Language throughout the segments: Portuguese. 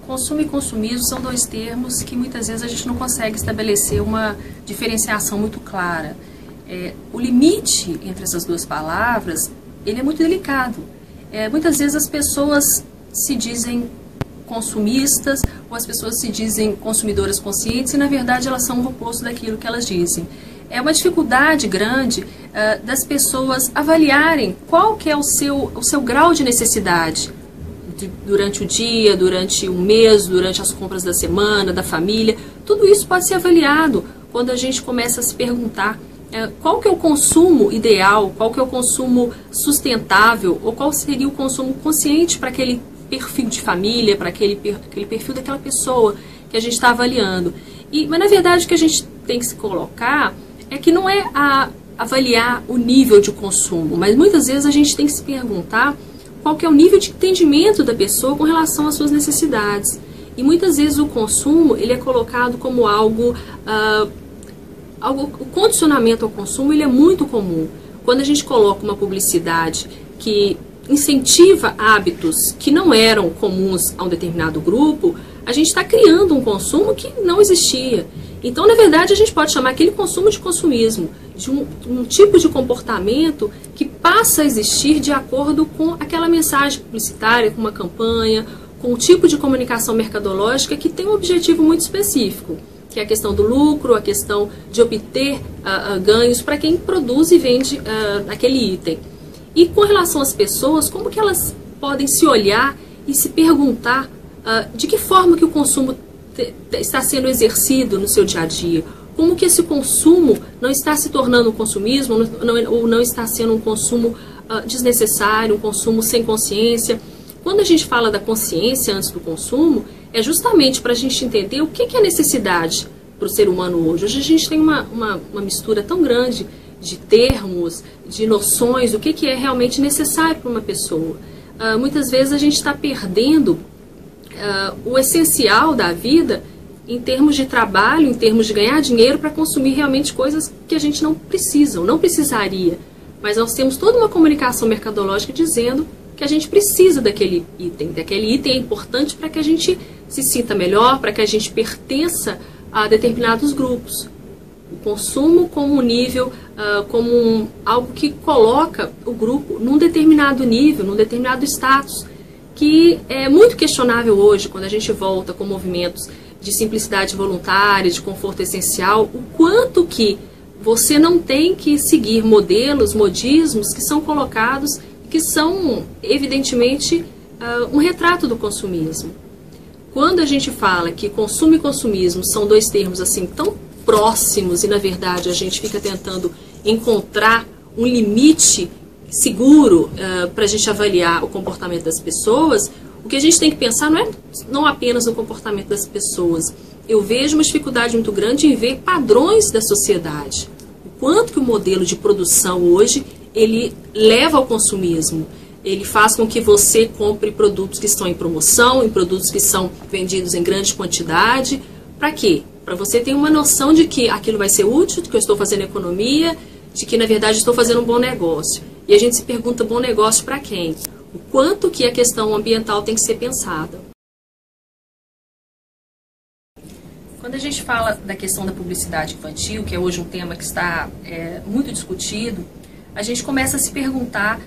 Consumo e consumismo são dois termos que muitas vezes a gente não consegue estabelecer uma diferenciação muito clara. O limite entre essas duas palavras, ele é muito delicado. Muitas vezes as pessoas se dizem consumistas ou as pessoas se dizem consumidoras conscientes e na verdade elas são o oposto daquilo que elas dizem. É uma dificuldade grande das pessoas avaliarem qual que é o seu grau de necessidade durante o dia, durante o mês, durante as compras da semana, da família. Tudo isso pode ser avaliado quando a gente começa a se perguntar qual que é o consumo ideal, qual que é o consumo sustentável ou qual seria o consumo consciente para aquele perfil de família, para aquele perfil daquela pessoa que a gente está avaliando. Mas na verdade o que a gente tem que se colocar é que não é avaliar o nível de consumo, mas muitas vezes a gente tem que se perguntar qual que é o nível de entendimento da pessoa com relação às suas necessidades. E muitas vezes o consumo ele é colocado como o condicionamento ao consumo ele é muito comum. Quando a gente coloca uma publicidade que incentiva hábitos que não eram comuns a um determinado grupo, a gente está criando um consumo que não existia. Então, na verdade, a gente pode chamar aquele consumo de consumismo, de um tipo de comportamento que passa a existir de acordo com aquela mensagem publicitária, com uma campanha, com um tipo de comunicação mercadológica que tem um objetivo muito específico, que é a questão do lucro, a questão de obter ganhos para quem produz e vende aquele item. E com relação às pessoas, como que elas podem se olhar e se perguntar de que forma que o consumo está sendo exercido no seu dia a dia? Como que esse consumo não está se tornando um consumismo ou não está sendo um consumo desnecessário, um consumo sem consciência? Quando a gente fala da consciência antes do consumo, é justamente para a gente entender o que é necessidade para o ser humano hoje. Hoje a gente tem uma mistura tão grande de termos, de noções, o que é realmente necessário para uma pessoa. Muitas vezes a gente está perdendo o essencial da vida em termos de trabalho, em termos de ganhar dinheiro para consumir realmente coisas que a gente não precisaria. Mas nós temos toda uma comunicação mercadológica dizendo que a gente precisa daquele item é importante para que a gente se sinta melhor, para que a gente pertença a determinados grupos. O consumo como um nível, algo que coloca o grupo num determinado nível, num determinado status, que é muito questionável hoje, quando a gente volta com movimentos de simplicidade voluntária, de conforto essencial, o quanto que você não tem que seguir modismos que são colocados, que são, evidentemente, um retrato do consumismo. Quando a gente fala que consumo e consumismo são dois termos assim tão próximos e, na verdade, a gente fica tentando encontrar um limite seguro para a gente avaliar o comportamento das pessoas, o que a gente tem que pensar não apenas no comportamento das pessoas. Eu vejo uma dificuldade muito grande em ver padrões da sociedade. O quanto que o modelo de produção hoje, ele leva ao consumismo. Ele faz com que você compre produtos que estão em promoção, em produtos que são vendidos em grande quantidade. Para quê? Para você ter uma noção de que aquilo vai ser útil, de que eu estou fazendo economia, de que, na verdade, estou fazendo um bom negócio. E a gente se pergunta, bom negócio para quem? O quanto que a questão ambiental tem que ser pensada. Quando a gente fala da questão da publicidade infantil, que é hoje um tema que está muito discutido, a gente começa a se perguntar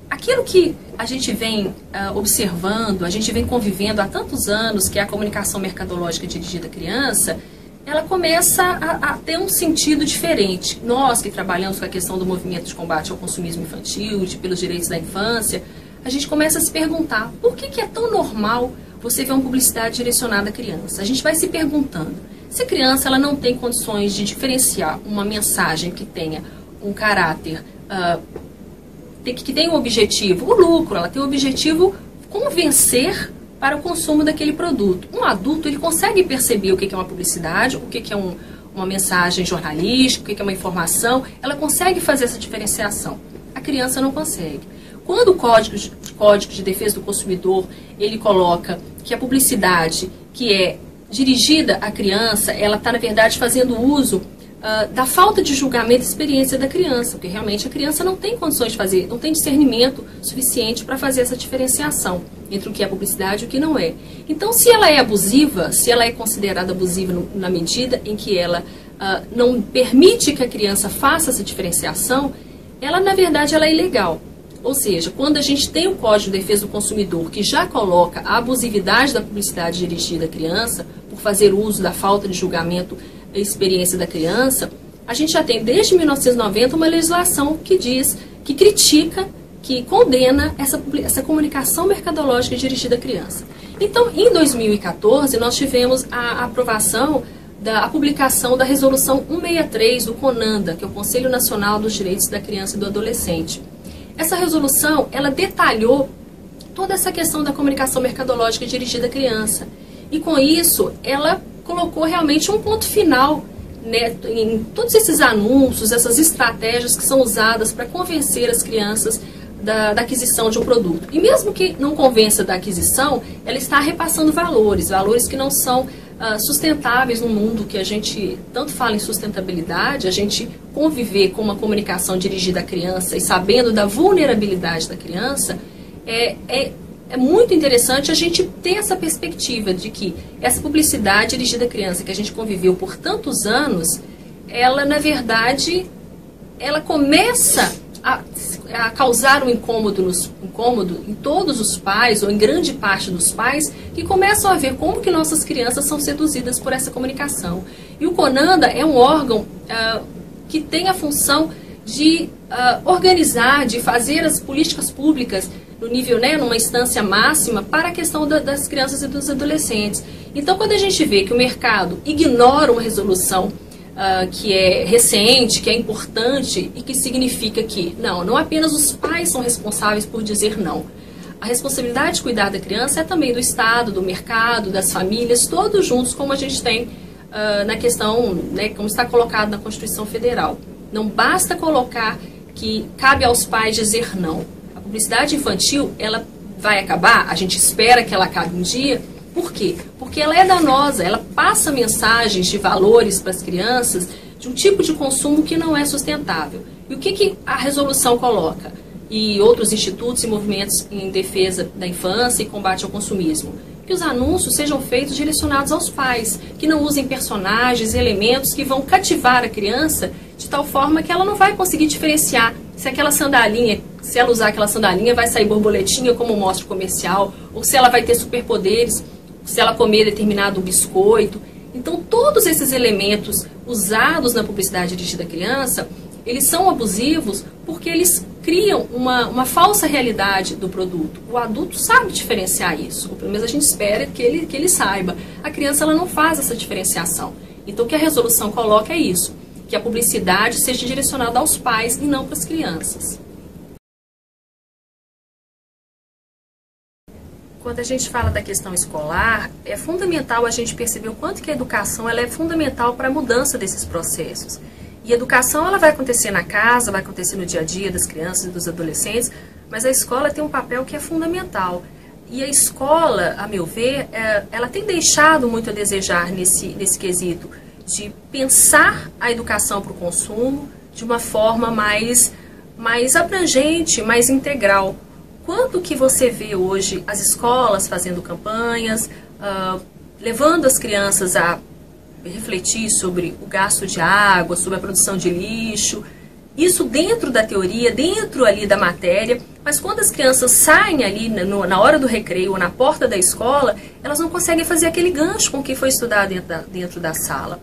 aquilo que a gente vem observando, a gente vem convivendo há tantos anos, que é a comunicação mercadológica dirigida à criança, ela começa a ter um sentido diferente. Nós que trabalhamos com a questão do movimento de combate ao consumismo infantil, pelos direitos da infância, a gente começa a se perguntar por que é tão normal você ver uma publicidade direcionada à criança. A gente vai se perguntando, se a criança ela não tem condições de diferenciar uma mensagem que tenha um caráter, que tem um objetivo, o lucro, ela tem o objetivo convencer para o consumo daquele produto. Um adulto, ele consegue perceber o que é uma publicidade, o que é uma mensagem jornalística, o que é uma informação, ela consegue fazer essa diferenciação. A criança não consegue. Quando o Código de Defesa do Consumidor, ele coloca que a publicidade que é dirigida à criança, ela está, na verdade, fazendo uso da falta de julgamento e experiência da criança, porque realmente a criança não tem condições de fazer, não tem discernimento suficiente para fazer essa diferenciação entre o que é publicidade e o que não é. Então, se ela é abusiva, se ela é considerada abusiva na medida em que ela não permite que a criança faça essa diferenciação, ela, na verdade, ela é ilegal. Ou seja, quando a gente tem o Código de Defesa do Consumidor, que já coloca a abusividade da publicidade dirigida à criança, por fazer uso da falta de julgamento e experiência da criança, a gente já tem, desde 1990, uma legislação que diz, que critica, que condena essa comunicação mercadológica dirigida à criança. Então, em 2014, nós tivemos a aprovação a publicação da Resolução 163 do CONANDA, que é o Conselho Nacional dos Direitos da Criança e do Adolescente. Essa resolução, ela detalhou toda essa questão da comunicação mercadológica dirigida à criança. E com isso, ela colocou realmente um ponto final, né, em todos esses anúncios, essas estratégias que são usadas para convencer as crianças da aquisição de um produto. E mesmo que não convença da aquisição, ela está repassando valores que não são sustentáveis no mundo que a gente tanto fala em sustentabilidade. A gente conviver com uma comunicação dirigida à criança e sabendo da vulnerabilidade da criança, é muito interessante a gente ter essa perspectiva de que essa publicidade dirigida à criança que a gente conviveu por tantos anos, ela, na verdade, ela começa a causar um incômodo em todos os pais, ou em grande parte dos pais, que começam a ver como que nossas crianças são seduzidas por essa comunicação. E o CONANDA é um órgão que tem a função de organizar, de fazer as políticas públicas no nível, né, numa instância máxima para a questão das crianças e dos adolescentes. Então, quando a gente vê que o mercado ignora uma resolução que é recente, que é importante e que significa que não apenas os pais são responsáveis por dizer não. A responsabilidade de cuidar da criança é também do Estado, do mercado, das famílias, todos juntos, como a gente tem na questão, né, como está colocado na Constituição Federal. Não basta colocar que cabe aos pais dizer não. A publicidade infantil, ela vai acabar, a gente espera que ela acabe um dia. Por quê? Porque ela é danosa, ela passa mensagens de valores para as crianças, de um tipo de consumo que não é sustentável. E o que a resolução coloca? E outros institutos e movimentos em defesa da infância e combate ao consumismo? Que os anúncios sejam feitos direcionados aos pais, que não usem personagens, elementos que vão cativar a criança de tal forma que ela não vai conseguir diferenciar se aquela sandalinha, se ela usar aquela sandalinha vai sair borboletinha como mostra o comercial, ou se ela vai ter superpoderes, se ela comer determinado biscoito. Então, todos esses elementos usados na publicidade dirigida à criança, eles são abusivos porque eles criam uma falsa realidade do produto. O adulto sabe diferenciar isso, ou pelo menos a gente espera que ele saiba. A criança, ela não faz essa diferenciação. Então, o que a resolução coloca é isso, que a publicidade seja direcionada aos pais e não para as crianças. Quando a gente fala da questão escolar, é fundamental a gente perceber o quanto que a educação ela é fundamental para a mudança desses processos. E a educação ela vai acontecer na casa, vai acontecer no dia a dia das crianças e dos adolescentes, mas a escola tem um papel que é fundamental. E a escola, a meu ver, ela tem deixado muito a desejar nesse quesito de pensar a educação para o consumo de uma forma mais abrangente, mais integral. Quanto que você vê hoje as escolas fazendo campanhas, levando as crianças a refletir sobre o gasto de água, sobre a produção de lixo, isso dentro da teoria, dentro ali da matéria, mas quando as crianças saem ali na hora do recreio ou na porta da escola, elas não conseguem fazer aquele gancho com o que foi estudado dentro da sala.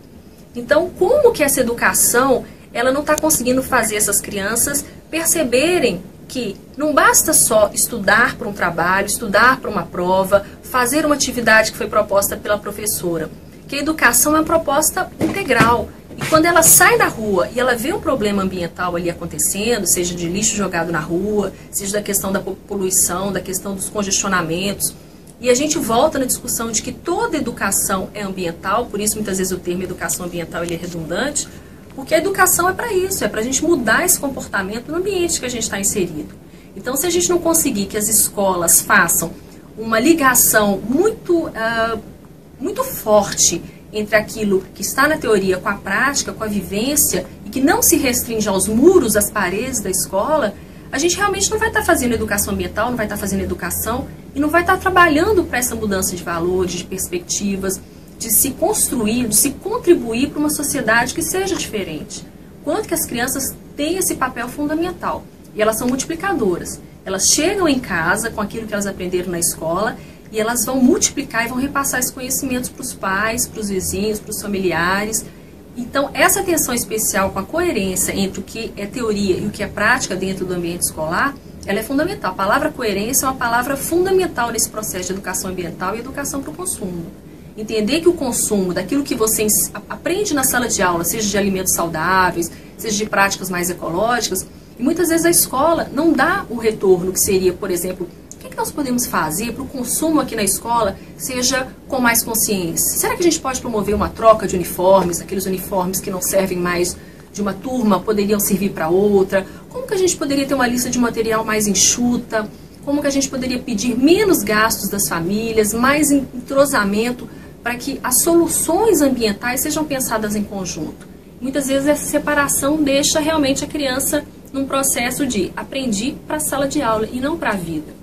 Então, como que essa educação, ela não está conseguindo fazer essas crianças perceberem que não basta só estudar para um trabalho, estudar para uma prova, fazer uma atividade que foi proposta pela professora, que a educação é uma proposta integral. E quando ela sai da rua e ela vê um problema ambiental ali acontecendo, seja de lixo jogado na rua, seja da questão da poluição, da questão dos congestionamentos, e a gente volta na discussão de que toda educação é ambiental, por isso muitas vezes o termo educação ambiental ele é redundante, porque a educação é para isso, é para a gente mudar esse comportamento no ambiente que a gente está inserido. Então, se a gente não conseguir que as escolas façam uma ligação muito forte entre aquilo que está na teoria com a prática, com a vivência, e que não se restringe aos muros, às paredes da escola, a gente realmente não vai estar fazendo educação ambiental, não vai estar fazendo educação e não vai estar trabalhando para essa mudança de valores, de perspectivas, de se construir, de se contribuir para uma sociedade que seja diferente. Quanto que as crianças têm esse papel fundamental e elas são multiplicadoras. Elas chegam em casa com aquilo que elas aprenderam na escola e elas vão multiplicar e vão repassar esses conhecimentos para os pais, para os vizinhos, para os familiares. Então, essa atenção especial com a coerência entre o que é teoria e o que é prática dentro do ambiente escolar, ela é fundamental. A palavra coerência é uma palavra fundamental nesse processo de educação ambiental e educação para o consumo. Entender que o consumo daquilo que você aprende na sala de aula, seja de alimentos saudáveis, seja de práticas mais ecológicas, e muitas vezes a escola não dá o retorno que seria, por exemplo, o que nós podemos fazer para o consumo aqui na escola seja com mais consciência? Será que a gente pode promover uma troca de uniformes, aqueles uniformes que não servem mais de uma turma, poderiam servir para outra? Como que a gente poderia ter uma lista de material mais enxuta? Como que a gente poderia pedir menos gastos das famílias, mais entrosamento para que as soluções ambientais sejam pensadas em conjunto? Muitas vezes essa separação deixa realmente a criança num processo de aprendi para a sala de aula e não para a vida.